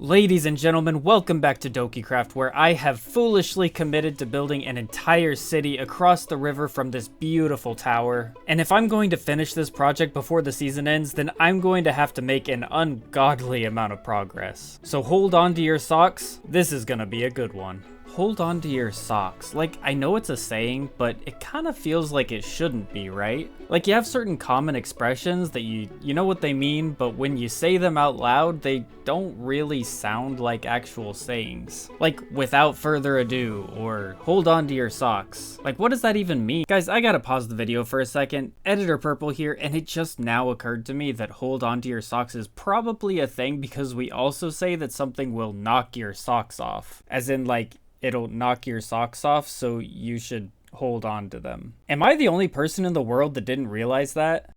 Ladies and gentlemen, welcome back to DokiCraft, where I have foolishly committed to building an entire city across the river from this beautiful tower. And if I'm going to finish this project before the season ends, then I'm going to have to make an ungodly amount of progress. So hold on to your socks, this is gonna be a good one. Hold on to your socks. Like, I know it's a saying, but it kind of feels like it shouldn't be, right? Like, you have certain common expressions that you know what they mean, but when you say them out loud, they don't really sound like actual sayings. Like, without further ado, or hold on to your socks. Like, what does that even mean? Guys, I gotta pause the video for a second. Editor Purple here, and it just now occurred to me that hold on to your socks is probably a thing because we also say that something will knock your socks off. As in, like, it'll knock your socks off, so you should hold on to them. Am I the only person in the world that didn't realize that?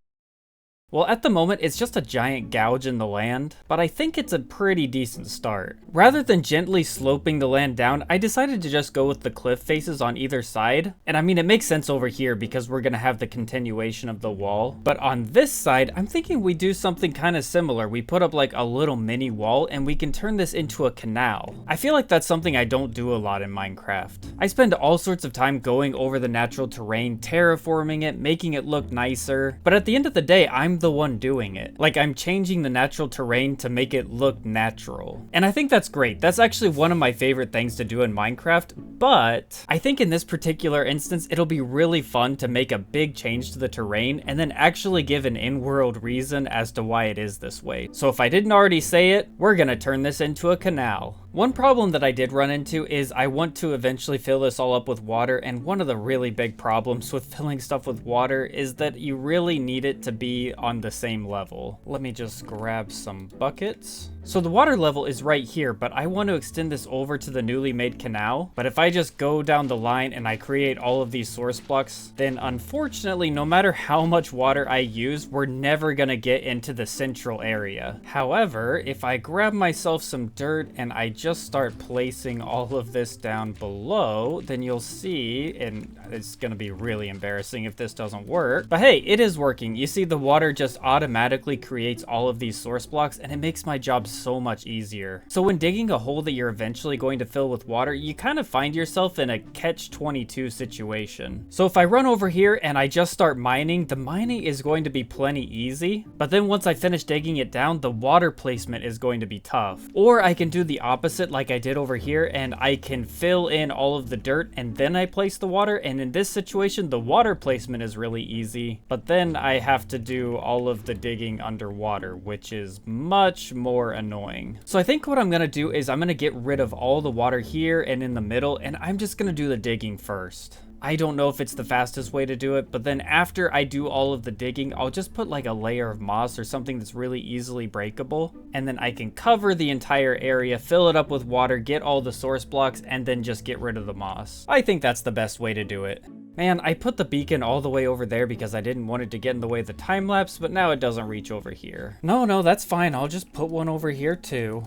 Well, at the moment, it's just a giant gouge in the land, but I think it's a pretty decent start. Rather than gently sloping the land down, I decided to just go with the cliff faces on either side. And I mean, it makes sense over here because we're gonna have the continuation of the wall. But on this side, I'm thinking we do something kind of similar. We put up like a little mini wall and we can turn this into a canal. I feel like that's something I don't do a lot in Minecraft. I spend all sorts of time going over the natural terrain, terraforming it, making it look nicer. But at the end of the day, I'm the one doing it. Like, I'm changing the natural terrain to make it look natural. And I think that's great. That's actually one of my favorite things to do in Minecraft, but I think in this particular instance, it'll be really fun to make a big change to the terrain and then actually give an in-world reason as to why it is this way. So if I didn't already say it, we're gonna turn this into a canal. One problem that I did run into is I want to eventually fill this all up with water, and one of the really big problems with filling stuff with water is that you really need it to be on the same level. Let me just grab some buckets. So the water level is right here, but I want to extend this over to the newly made canal. But if I just go down the line and I create all of these source blocks, then unfortunately, no matter how much water I use, we're never gonna get into the central area. However, if I grab myself some dirt and I just start placing all of this down below, then you'll see, and it's gonna be really embarrassing if this doesn't work, but hey, it is working. You see the water just automatically creates all of these source blocks, and it makes my job so much easier. So when digging a hole that you're eventually going to fill with water, you kind of find yourself in a catch-22 situation. So if I run over here and I just start mining, the mining is going to be plenty easy, but then once I finish digging it down, the water placement is going to be tough. Or I can do the opposite like I did over here, and I can fill in all of the dirt and then I place the water, and in this situation, the water placement is really easy, but then I have to do all of the digging underwater, which is much more annoying. So I think what I'm gonna do is I'm gonna get rid of all the water here and in the middle, and I'm just gonna do the digging first. I don't know if it's the fastest way to do it, but then after I do all of the digging, I'll just put like a layer of moss or something that's really easily breakable, and then I can cover the entire area, fill it up with water, get all the source blocks, and then just get rid of the moss. I think that's the best way to do it. Man, I put the beacon all the way over there because I didn't want it to get in the way of the time lapse, but now it doesn't reach over here. No, that's fine. I'll just put one over here too.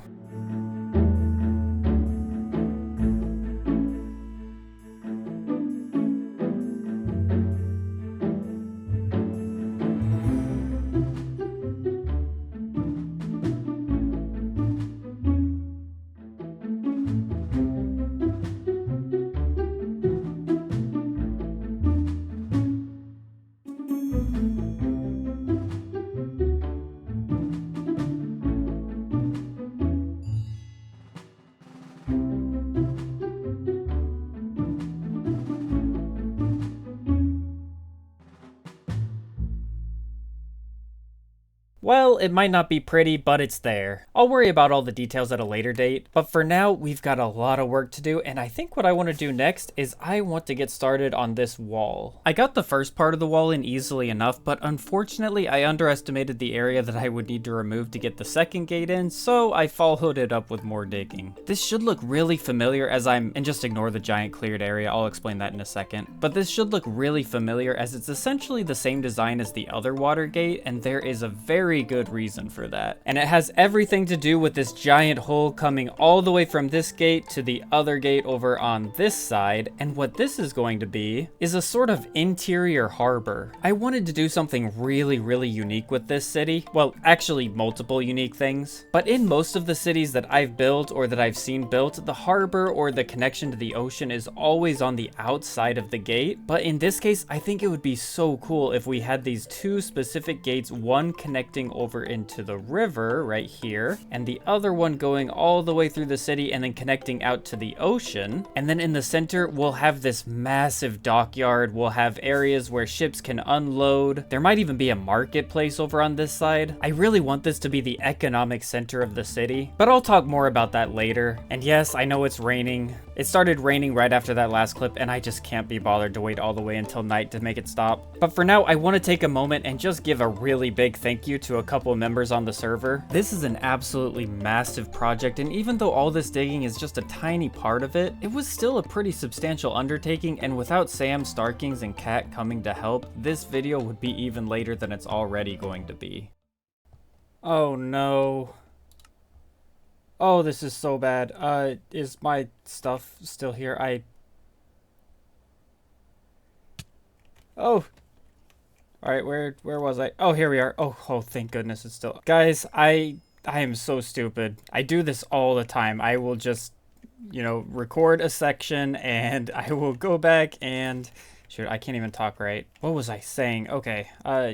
Well, it might not be pretty, but it's there. I'll worry about all the details at a later date, but for now, we've got a lot of work to do, and I think what I want to do next is I want to get started on this wall. I got the first part of the wall in easily enough, but unfortunately, I underestimated the area that I would need to remove to get the second gate in, so I followed it up with more digging. This should look really familiar and just ignore the giant cleared area, I'll explain that in a second, but this should look really familiar as it's essentially the same design as the other water gate, and there is a very very good reason for that. And it has everything to do with this giant hole coming all the way from this gate to the other gate over on this side. And what this is going to be is a sort of interior harbor. I wanted to do something really, really unique with this city. Well, actually multiple unique things. But in most of the cities that I've built or that I've seen built, the harbor or the connection to the ocean is always on the outside of the gate. But in this case, I think it would be so cool if we had these two specific gates, one connecting over into the river right here, and the other one going all the way through the city and then connecting out to the ocean. And then in the center, we'll have this massive dockyard. We'll have areas where ships can unload. There might even be a marketplace over on this side. I really want this to be the economic center of the city, but I'll talk more about that later. And yes, I know it's raining. It started raining right after that last clip, and I just can't be bothered to wait all the way until night to make it stop. But for now, I want to take a moment and just give a really big thank you to a couple members on the server. This is an absolutely massive project, and even though all this digging is just a tiny part of it, it was still a pretty substantial undertaking, and without Sam, Starkings, and Kat coming to help, this video would be even later than it's already going to be. Oh no. Oh, this is so bad. Is my stuff still here? Oh. Alright, where was I? Oh, here we are. Oh, thank goodness it's still... Guys, I am so stupid. I do this all the time. I will just, you know, record a section and I will go back and... Shoot, I can't even talk right. What was I saying? Okay,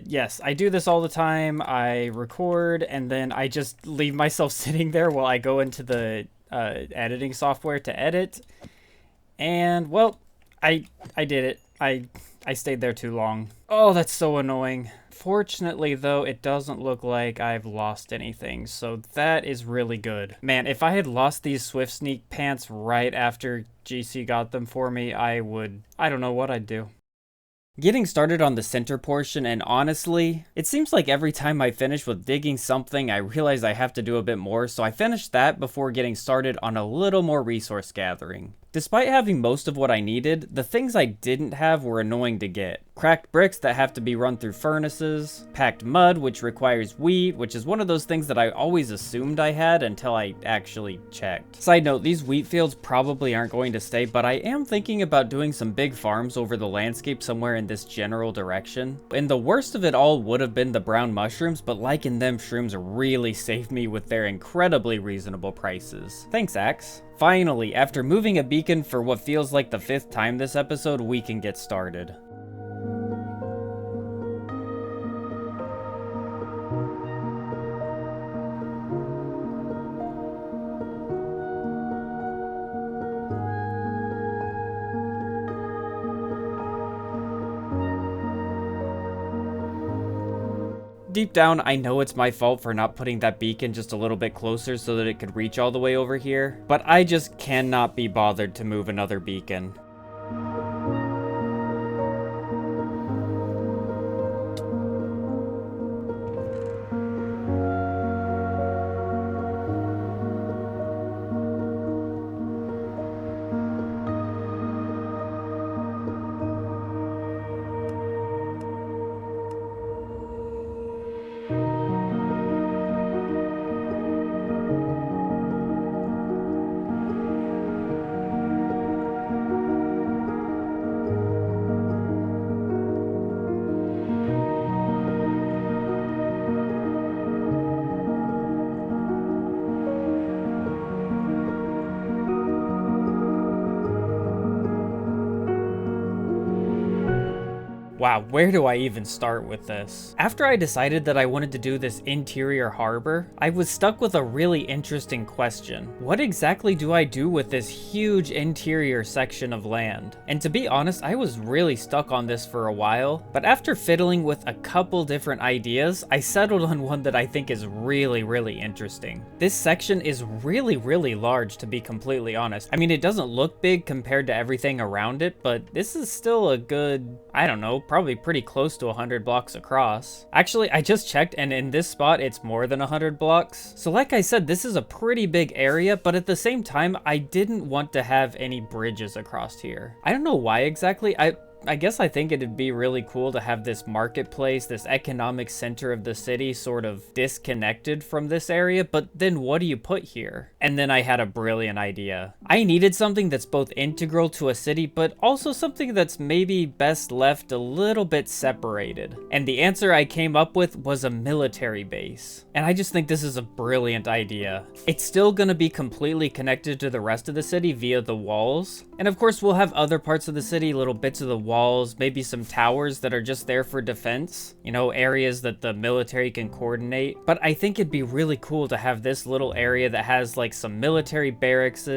yes, I do this all the time. I record and then I just leave myself sitting there while I go into the editing software to edit. And, well, I did it. I stayed there too long. Oh, that's so annoying. Fortunately, though, it doesn't look like I've lost anything, so that is really good. Man, if I had lost these Swift Sneak pants right after GC got them for me, I don't know what I'd do. Getting started on the center portion, and honestly, it seems like every time I finish with digging something, I realize I have to do a bit more, so I finished that before getting started on a little more resource gathering. Despite having most of what I needed, the things I didn't have were annoying to get. Cracked bricks that have to be run through furnaces, packed mud which requires wheat, which is one of those things that I always assumed I had until I actually checked. Side note, these wheat fields probably aren't going to stay, but I am thinking about doing some big farms over the landscape somewhere in this general direction. And the worst of it all would have been the brown mushrooms, but liking them shrooms really saved me with their incredibly reasonable prices. Thanks, Axe. Finally, after moving a beacon for what feels like the 5th time this episode, we can get started. Deep down, I know it's my fault for not putting that beacon just a little bit closer so that it could reach all the way over here, but I just cannot be bothered to move another beacon. Wow, where do I even start with this? After I decided that I wanted to do this interior harbor, I was stuck with a really interesting question. What exactly do I do with this huge interior section of land? And to be honest, I was really stuck on this for a while, but after fiddling with a couple different ideas, I settled on one that I think is really interesting. This section is really large, to be completely honest. I mean, it doesn't look big compared to everything around it, but this is still a good, I don't know, probably pretty close to 100 blocks across. Actually, I just checked and in this spot, it's more than 100 blocks. So like I said, this is a pretty big area, but at the same time, I didn't want to have any bridges across here. I don't know why exactly. I guess I think it'd be really cool to have this marketplace, this economic center of the city sort of disconnected from this area, but then what do you put here? And then I had a brilliant idea. I needed something that's both integral to a city, but also something that's maybe best left a little bit separated. And the answer I came up with was a military base. And I just think this is a brilliant idea. It's still gonna be completely connected to the rest of the city via the walls. And of course, we'll have other parts of the city, little bits of the walls, maybe some towers that are just there for defense, you know, areas that the military can coordinate. But I think it'd be really cool to have this little area that has like some military barracks,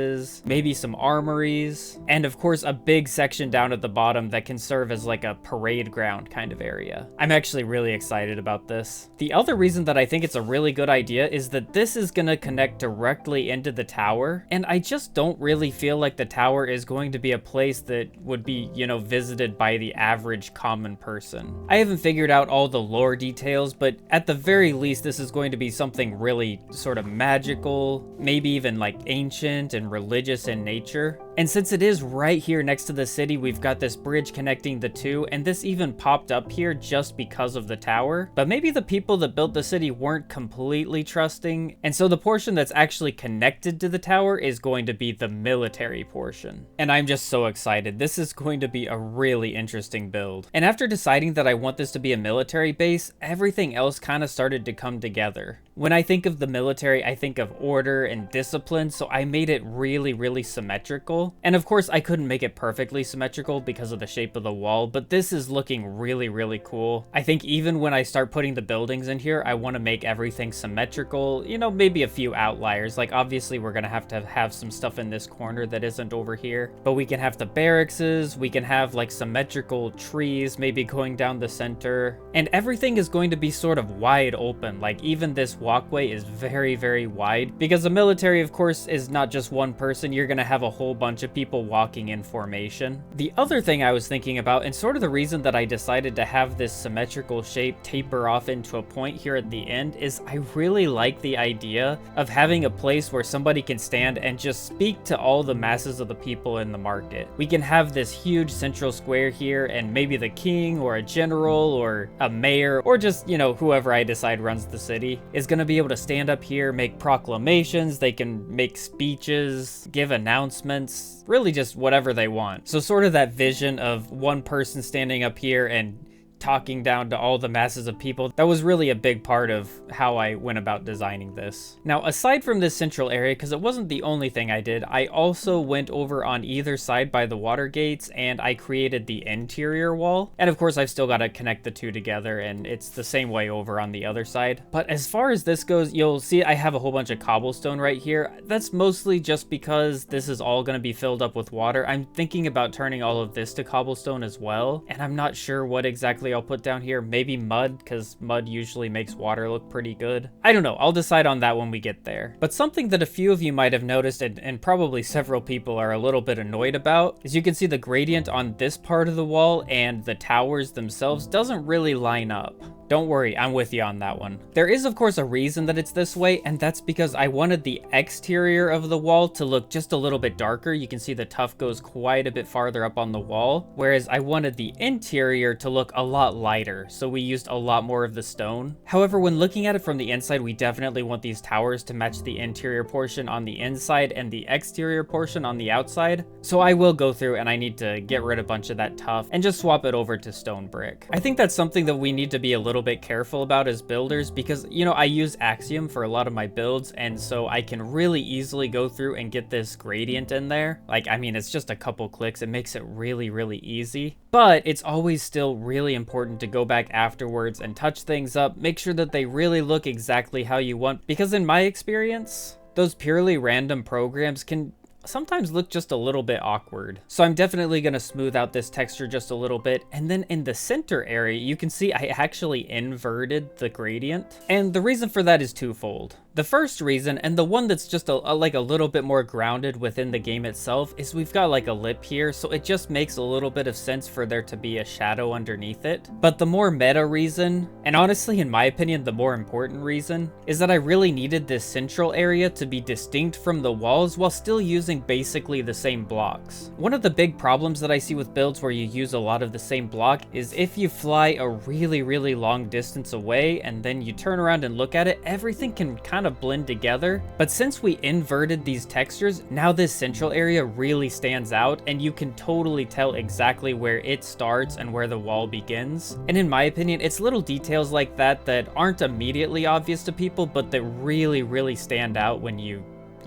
maybe some armories, and of course a big section down at the bottom that can serve as like a parade ground kind of area. I'm actually really excited about this. The other reason that I think it's a really good idea is that this is gonna connect directly into the tower, and I just don't really feel like the tower is going to be a place that would be, you know, visited by the average common person. I haven't figured out all the lore details, but at the very least this is going to be something really sort of magical, maybe even like ancient and religious in nature. And since it is right here next to the city, we've got this bridge connecting the two, and this even popped up here just because of the tower. But maybe the people that built the city weren't completely trusting, and so the portion that's actually connected to the tower is going to be the military portion. And I'm just so excited. This is going to be a really interesting build. And after deciding that I want this to be a military base, everything else kind of started to come together. When I think of the military, I think of order and discipline, so I made it really, really symmetrical. And of course, I couldn't make it perfectly symmetrical because of the shape of the wall, but this is looking really, really cool. I think even when I start putting the buildings in here, I want to make everything symmetrical, you know, maybe a few outliers. Like obviously we're going to have some stuff in this corner that isn't over here, but we can have the barracks, we can have like symmetrical trees, maybe going down the center, and everything is going to be sort of wide open. Like even this walkway is very, very wide because the military, of course, is not just one person. You're going to have a whole bunch of people walking in formation. The other thing I was thinking about, and sort of the reason that I decided to have this symmetrical shape taper off into a point here at the end, is I really like the idea of having a place where somebody can stand and just speak to all the masses of the people in the market. We can have this huge central square here, and maybe the king or a general or a mayor or just, you know, whoever I decide runs the city is going to be able to stand up here, make proclamations, they can make speeches, give announcements, really just whatever they want. So sort of that vision of one person standing up here and talking down to all the masses of people, that was really a big part of how I went about designing this. Now, aside from this central area, because it wasn't the only thing I did, I also went over on either side by the water gates and I created the interior wall. And of course, I've still got to connect the two together, and it's the same way over on the other side. But as far as this goes, you'll see I have a whole bunch of cobblestone right here. That's mostly just because this is all going to be filled up with water. I'm thinking about turning all of this to cobblestone as well, and I'm not sure what exactly I'll put down here. Maybe mud, because mud usually makes water look pretty good. I don't know. I'll decide on that when we get there. But something that a few of you might have noticed, and probably several people are a little bit annoyed about, is you can see the gradient on this part of the wall and the towers themselves doesn't really line up. Don't worry, I'm with you on that one. There is, of course, a reason that it's this way, and that's because I wanted the exterior of the wall to look just a little bit darker. You can see the tuff goes quite a bit farther up on the wall, whereas I wanted the interior to look a lot lighter, so we used a lot more of the stone. However, when looking at it from the inside, we definitely want these towers to match the interior portion on the inside and the exterior portion on the outside. So I will go through and I need to get rid of a bunch of that tuff and just swap it over to stone brick. I think that's something that we need to be a little bit careful about as builders because, you know, I use Axiom for a lot of my builds, and so I can really easily go through and get this gradient in there. Like, I mean, it's just a couple clicks. It makes it really, really easy. But it's always still really important to go back afterwards and touch things up, make sure that they really look exactly how you want, because in my experience, those purely random programs can sometimes look just a little bit awkward. So I'm definitely going to smooth out this texture just a little bit. And then in the center area, you can see I actually inverted the gradient. And the reason for that is twofold. The first reason, and the one that's just like a little bit more grounded within the game itself, is we've got like a lip here, so it just makes a little bit of sense for there to be a shadow underneath it. But the more meta reason, and honestly in my opinion the more important reason, is that I really needed this central area to be distinct from the walls while still using basically the same blocks. One of the big problems that I see with builds where you use a lot of the same block is if you fly a really long distance away and then you turn around and look at it, everything can kind of blend together. But since we inverted these textures, now this central area really stands out and you can totally tell exactly where it starts and where the wall begins. And in my opinion, it's little details like that that aren't immediately obvious to people, but that really stand out when you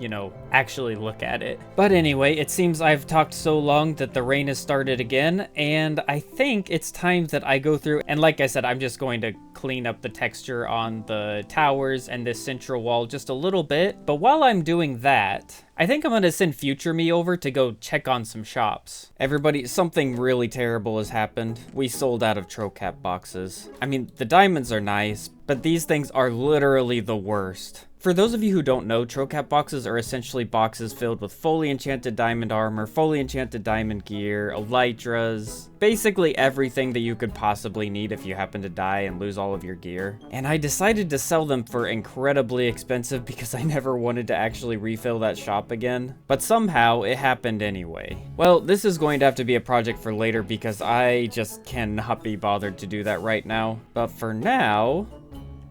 know, actually look at it. But anyway, it seems I've talked so long that the rain has started again, and I think it's time that I go through, and like I said, I'm just going to clean up the texture on the towers and this central wall just a little bit. But while I'm doing that, I think I'm gonna send future me over to go check on some shops. Everybody, something really terrible has happened. We sold out of Trocap boxes. I mean, the diamonds are nice, but these things are literally the worst. For those of you who don't know, Trocap boxes are essentially boxes filled with fully enchanted diamond armor, fully enchanted diamond gear, elytras, basically everything that you could possibly need if you happen to die and lose all of your gear. And I decided to sell them for incredibly expensive because I never wanted to actually refill that shop again. But somehow it happened anyway. Well, this is going to have to be a project for later because I just cannot be bothered to do that right now. But for now,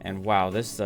and wow, this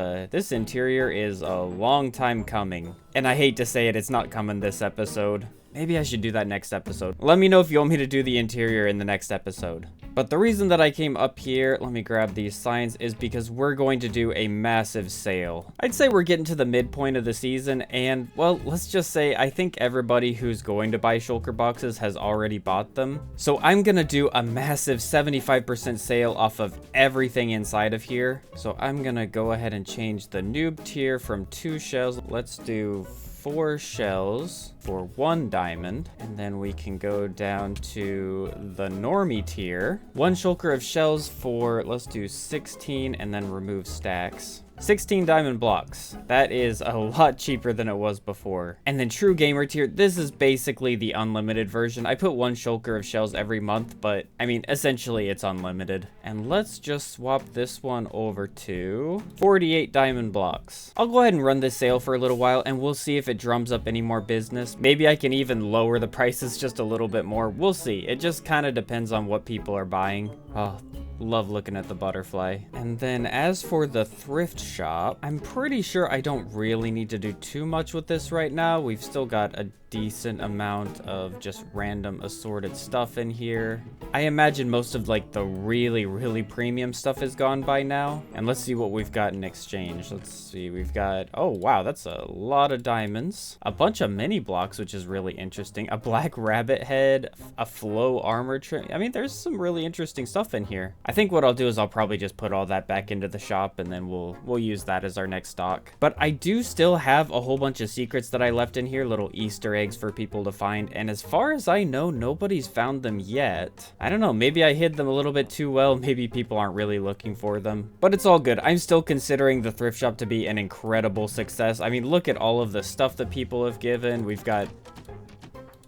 interior is a long time coming. And I hate to say it, it's not coming this episode. Maybe I should do that next episode. Let me know if you want me to do the interior in the next episode. But the reason that I came up here, let me grab these signs, is because we're going to do a massive sale. I'd say we're getting to the midpoint of the season, and, well, let's just say I think everybody who's going to buy shulker boxes has already bought them. So I'm gonna do a massive 75% sale off of everything inside of here. So I'm gonna go ahead and change the noob tier from 2 shells. Let's do 4 shells for 1 diamond, and then we can go down to the normie tier. 1 shulker of shells for, let's do 16, and then remove stacks. 16 diamond blocks. That is a lot cheaper than it was before. And then true gamer tier, this is basically the unlimited version. I put 1 shulker of shells every month, but I mean, essentially it's unlimited. And let's just swap this one over to 48 diamond blocks. I'll go ahead and run this sale for a little while and we'll see if it drums up any more business. Maybe I can even lower the prices just a little bit more. We'll see. It just kind of depends on what people are buying. Oh, love looking at the butterfly. And then as for the thrift shop, I'm pretty sure I don't really need to do too much with this right now. We've still got a decent amount of just random assorted stuff in here. I imagine most of like the really premium stuff is gone by now. And let's see what we've got in exchange. Let's see, we've got, oh wow, that's a lot of diamonds. A bunch of mini blocks, which is really interesting. A black rabbit head, a flow armor trim. I mean, there's some really interesting stuff in here. I think what I'll do is I'll probably just put all that back into the shop and then we'll use that as our next stock. But I do still have a whole bunch of secrets that I left in here, little Easter eggs for people to find, and as far as I know, nobody's found them yet. I don't know, maybe I hid them a little bit too well, maybe people aren't really looking for them, but it's all good. I'm still considering the thrift shop to be an incredible success. I mean, look at all of the stuff that people have given. We've got,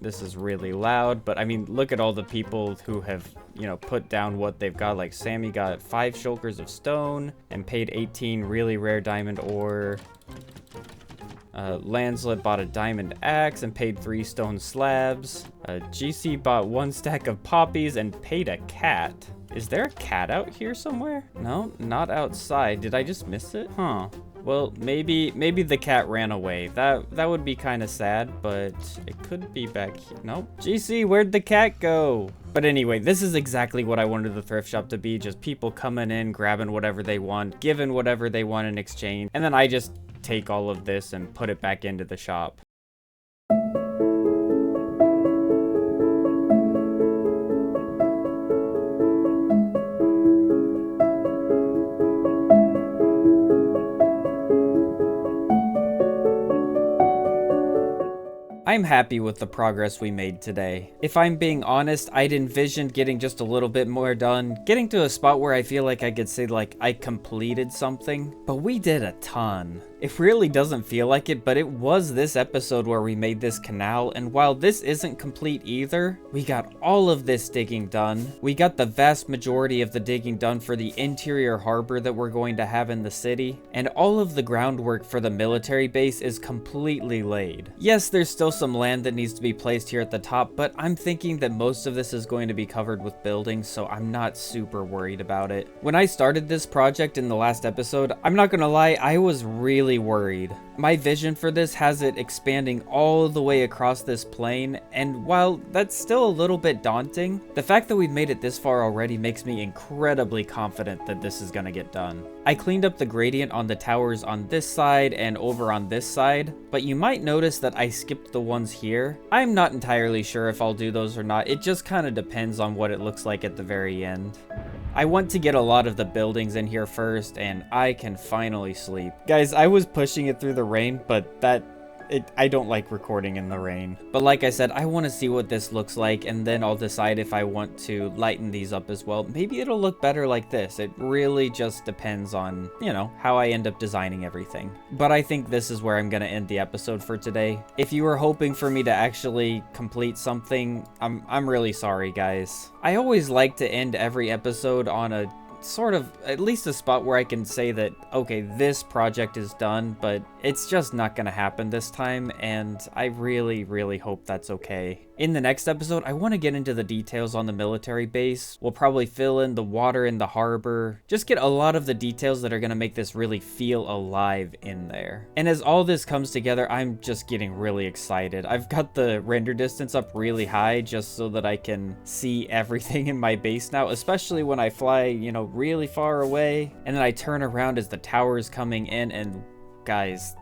this is really loud, but I mean, look at all the people who have, you know, put down what they've got. Like Sammy got 5 shulkers of stone and paid 18 really rare diamond ore. Landslet bought a diamond axe and paid 3 stone slabs. GC bought 1 stack of poppies and paid a cat. Is there a cat out here somewhere? No, not outside. Did I just miss it? Huh. Well, maybe the cat ran away. That would be kind of sad, but it could be back here. Nope. GC, where'd the cat go? But anyway, this is exactly what I wanted the thrift shop to be. Just people coming in, grabbing whatever they want, giving whatever they want in exchange. And then I just take all of this and put it back into the shop. I'm happy with the progress we made today. If I'm being honest, I'd envisioned getting just a little bit more done, getting to a spot where I feel like I could say like I completed something, but we did a ton. It really doesn't feel like it, but it was this episode where we made this canal, and while this isn't complete either, we got all of this digging done. We got the vast majority of the digging done for the interior harbor that we're going to have in the city, and all of the groundwork for the military base is completely laid. Yes, there's still some land that needs to be placed here at the top, but I'm thinking that most of this is going to be covered with buildings, so I'm not super worried about it. When I started this project in the last episode, I'm not gonna lie, I was really worried. My vision for this has it expanding all the way across this plane, and while that's still a little bit daunting, the fact that we've made it this far already makes me incredibly confident that this is gonna get done. I cleaned up the gradient on the towers on this side and over on this side, but you might notice that I skipped the ones here. I'm not entirely sure if I'll do those or not, it just kind of depends on what it looks like at the very end. I want to get a lot of the buildings in here first, and I can finally sleep. Guys, I was pushing it through the rain, but I don't like recording in the rain. But like I said, I want to see what this looks like, and then I'll decide if I want to lighten these up as well. Maybe it'll look better like this. It really just depends on, you know, how I end up designing everything. But I think this is where I'm going to end the episode for today. If you were hoping for me to actually complete something, I'm really sorry, guys. I always like to end every episode on a sort of, at least a spot where I can say that, okay, this project is done, but it's just not gonna happen this time, and I really, really hope that's okay. In the next episode, I want to get into the details on the military base. We'll probably fill in the water in the harbor, just get a lot of the details that are gonna make this really feel alive in there. And as all this comes together, I'm just getting really excited. I've got the render distance up really high just so that I can see everything in my base now, especially when I fly, you know, really far away, and then I turn around as the tower is coming in, and guys,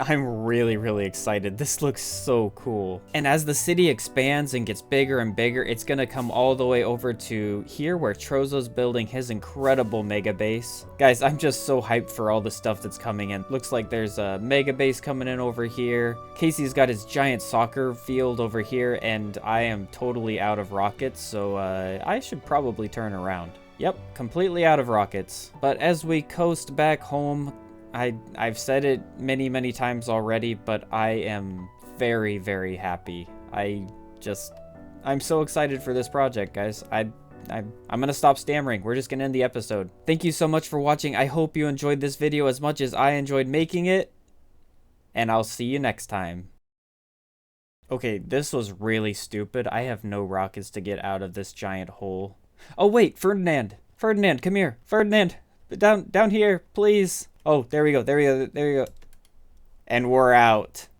I'm really, really excited. This looks so cool. And as the city expands and gets bigger and bigger, it's gonna come all the way over to here where Trozo's building his incredible mega base. Guys, I'm just so hyped for all the stuff that's coming in. Looks like there's a mega base coming in over here. Casey's got his giant soccer field over here, and I am totally out of rockets, so I should probably turn around. Yep, completely out of rockets. But as we coast back home, I've said it many, many times already, but I am very, very happy. I'm so excited for this project, guys. I'm gonna stop stammering. We're just gonna end the episode. Thank you so much for watching. I hope you enjoyed this video as much as I enjoyed making it, and I'll see you next time. Okay, this was really stupid. I have no rockets to get out of this giant hole. Oh wait, Ferdinand, come here. Ferdinand, down here, please. Oh, there we go. And we're out.